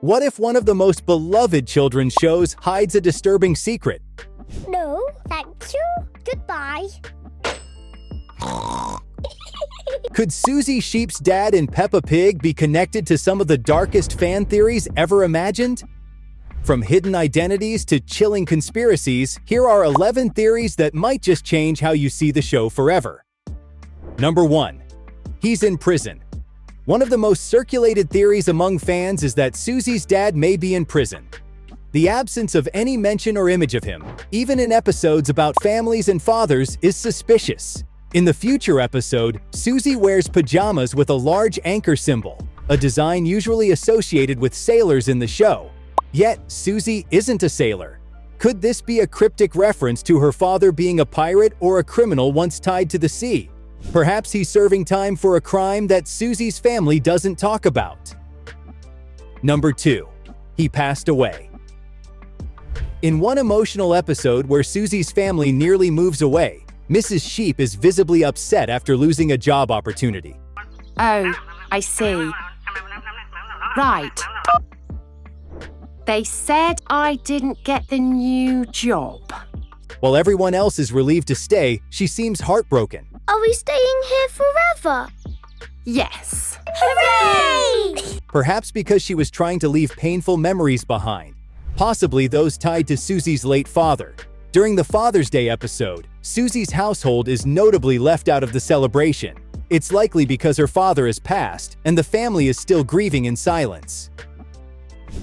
What if one of the most beloved children's shows hides a disturbing secret? No, thank you. Goodbye. Could Suzy Sheep's dad in Peppa Pig be connected to some of the darkest fan theories ever imagined? From hidden identities to chilling conspiracies, here are 11 theories that might just change how you see the show forever. Number 1. He's in prison. One of the most circulated theories among fans is that Suzy's dad may be in prison. The absence of any mention or image of him, even in episodes about families and fathers, is suspicious. In the future episode, Suzy wears pajamas with a large anchor symbol, a design usually associated with sailors in the show. Yet, Suzy isn't a sailor. Could this be a cryptic reference to her father being a pirate or a criminal once tied to the sea? Perhaps he's serving time for a crime that Suzy's family doesn't talk about. Number 2. He passed away. In one emotional episode where Suzy's family nearly moves away, Mrs. Sheep is visibly upset after losing a job opportunity. Oh, I see. Right. They said I didn't get the new job. While everyone else is relieved to stay, she seems heartbroken. Are we staying here forever? Yes. Hooray! Perhaps because she was trying to leave painful memories behind, possibly those tied to Suzy's late father. During the Father's Day episode, Suzy's household is notably left out of the celebration. It's likely because her father has passed and the family is still grieving in silence.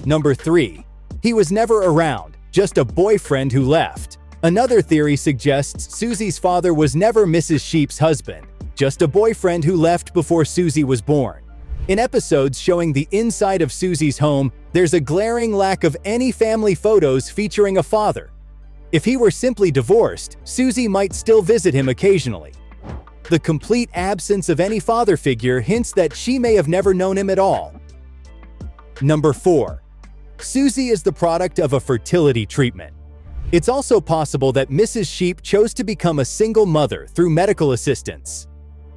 Number 3. He was never around, just a boyfriend who left. Another theory suggests Suzy's father was never Mrs. Sheep's husband, just a boyfriend who left before Suzy was born. In episodes showing the inside of Suzy's home, there's a glaring lack of any family photos featuring a father. If he were simply divorced, Suzy might still visit him occasionally. The complete absence of any father figure hints that she may have never known him at all. Number 4. Suzy is the product of a fertility treatment. It's also possible that Mrs. Sheep chose to become a single mother through medical assistance.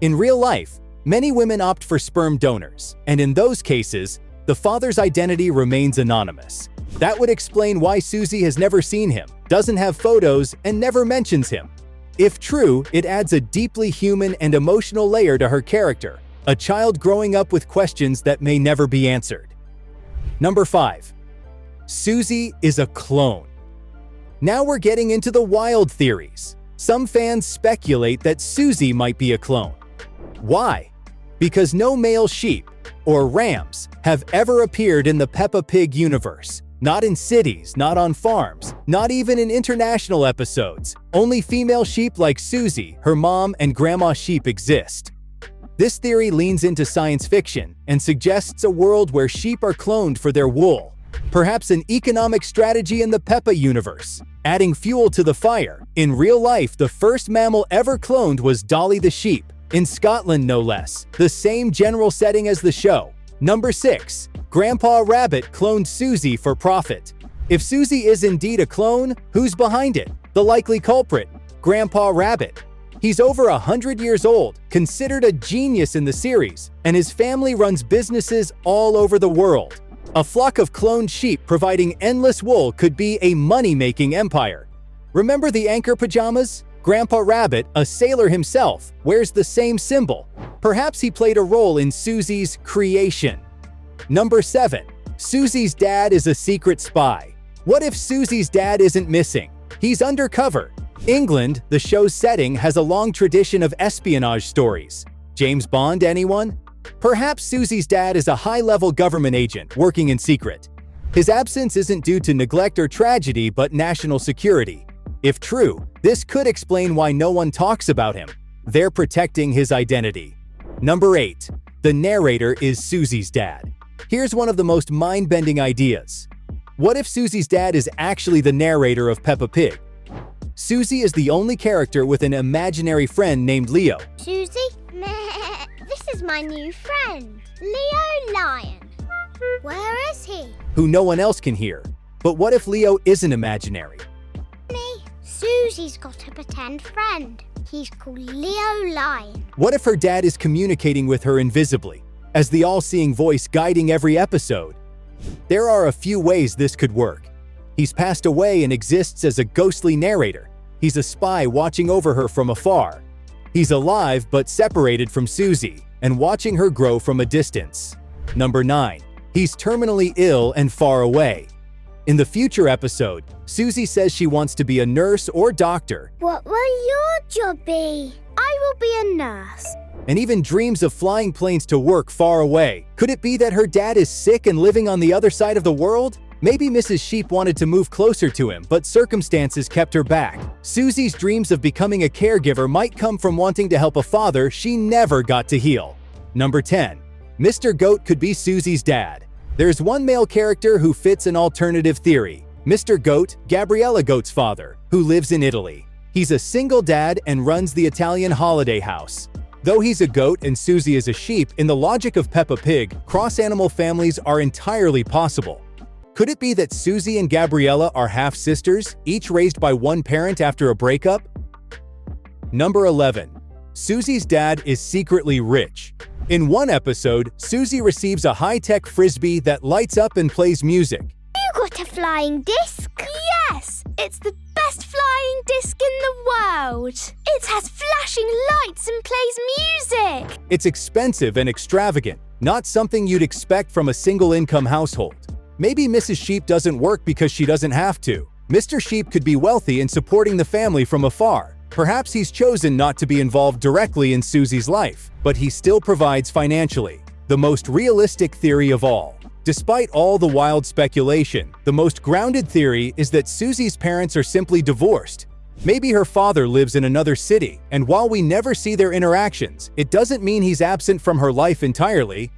In real life, many women opt for sperm donors, and in those cases, the father's identity remains anonymous. That would explain why Suzy has never seen him, doesn't have photos, and never mentions him. If true, it adds a deeply human and emotional layer to her character, a child growing up with questions that may never be answered. Number 5. Suzy is a clone. Now we're getting into the wild theories. Some fans speculate that Suzy might be a clone. Why? Because no male sheep, or rams, have ever appeared in the Peppa Pig universe. Not in cities, not on farms, not even in international episodes. Only female sheep like Suzy, her mom, and Grandma Sheep exist. This theory leans into science fiction and suggests a world where sheep are cloned for their wool. Perhaps an economic strategy in the Peppa universe, adding fuel to the fire. In real life, the first mammal ever cloned was Dolly the sheep, in Scotland no less, the same general setting as the show. Number 6. Grandpa Rabbit cloned Suzy for profit. If Suzy is indeed a clone, who's behind it? The likely culprit, Grandpa Rabbit. He's over 100 years old, considered a genius in the series, and his family runs businesses all over the world. A flock of cloned sheep providing endless wool could be a money-making empire. Remember the anchor pajamas? Grandpa Rabbit, a sailor himself, wears the same symbol. Perhaps he played a role in Suzy's creation. Number 7. Suzy's dad is a secret spy. What if Suzy's dad isn't missing? He's undercover. England, the show's setting, has a long tradition of espionage stories. James Bond, anyone? Perhaps Suzy's dad is a high-level government agent working in secret. His absence isn't due to neglect or tragedy, but national security. If true, this could explain why no one talks about him. They're protecting his identity. Number 8. The narrator is Suzy's dad. Here's one of the most mind-bending ideas. What if Suzy's dad is actually the narrator of Peppa Pig? Suzy is the only character with an imaginary friend named Leo. Suzy? Meh. This is my new friend, Leo Lion. Where is he? Who no one else can hear. But what if Leo isn't imaginary? Me. Suzy's got a pretend friend. He's called Leo Lion. What if her dad is communicating with her invisibly, as the all-seeing voice guiding every episode? There are a few ways this could work. He's passed away and exists as a ghostly narrator. He's a spy watching over her from afar. He's alive but separated from Suzy and watching her grow from a distance. Number 9. He's terminally ill and far away. In the future episode, Suzy says she wants to be a nurse or doctor. What will your job be? I will be a nurse. And even dreams of flying planes to work far away. Could it be that her dad is sick and living on the other side of the world? Maybe Mrs. Sheep wanted to move closer to him, but circumstances kept her back. Suzy's dreams of becoming a caregiver might come from wanting to help a father she never got to heal. Number 10. Mr. Goat could be Suzy's dad. There's one male character who fits an alternative theory. Mr. Goat, Gabriella Goat's father, who lives in Italy. He's a single dad and runs the Italian holiday house. Though he's a goat and Suzy is a sheep, in the logic of Peppa Pig, cross-animal families are entirely possible. Could it be that Suzy and Gabriella are half-sisters, each raised by one parent after a breakup? Number 11. Suzy's dad is secretly rich. In one episode, Suzy receives a high-tech frisbee that lights up and plays music. You got a flying disc? Yes! It's the best flying disc in the world! It has flashing lights and plays music! It's expensive and extravagant, not something you'd expect from a single-income household. Maybe Mrs. Sheep doesn't work because she doesn't have to. Mr. Sheep could be wealthy and supporting the family from afar. Perhaps he's chosen not to be involved directly in Suzy's life, but he still provides financially. The most realistic theory of all. Despite all the wild speculation, the most grounded theory is that Suzy's parents are simply divorced. Maybe her father lives in another city, and while we never see their interactions, it doesn't mean he's absent from her life entirely.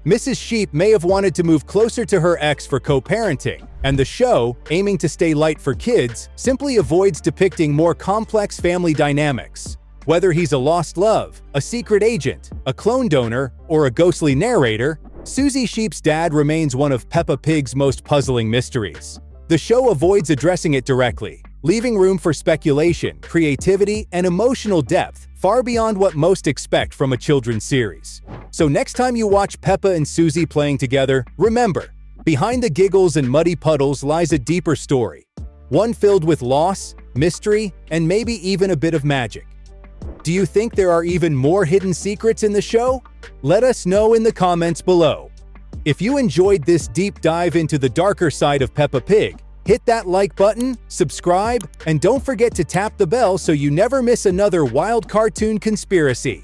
Mrs. Sheep may have wanted to move closer to her ex for co-parenting, and the show, aiming to stay light for kids, simply avoids depicting more complex family dynamics. Whether he's a lost love, a secret agent, a clone donor, or a ghostly narrator, Suzy Sheep's dad remains one of Peppa Pig's most puzzling mysteries. The show avoids addressing it directly, leaving room for speculation, creativity, and emotional depth far beyond what most expect from a children's series. So next time you watch Peppa and Suzy playing together, remember, behind the giggles and muddy puddles lies a deeper story, one filled with loss, mystery, and maybe even a bit of magic. Do you think there are even more hidden secrets in the show? Let us know in the comments below. If you enjoyed this deep dive into the darker side of Peppa Pig, hit that like button, subscribe, and don't forget to tap the bell so you never miss another wild cartoon conspiracy.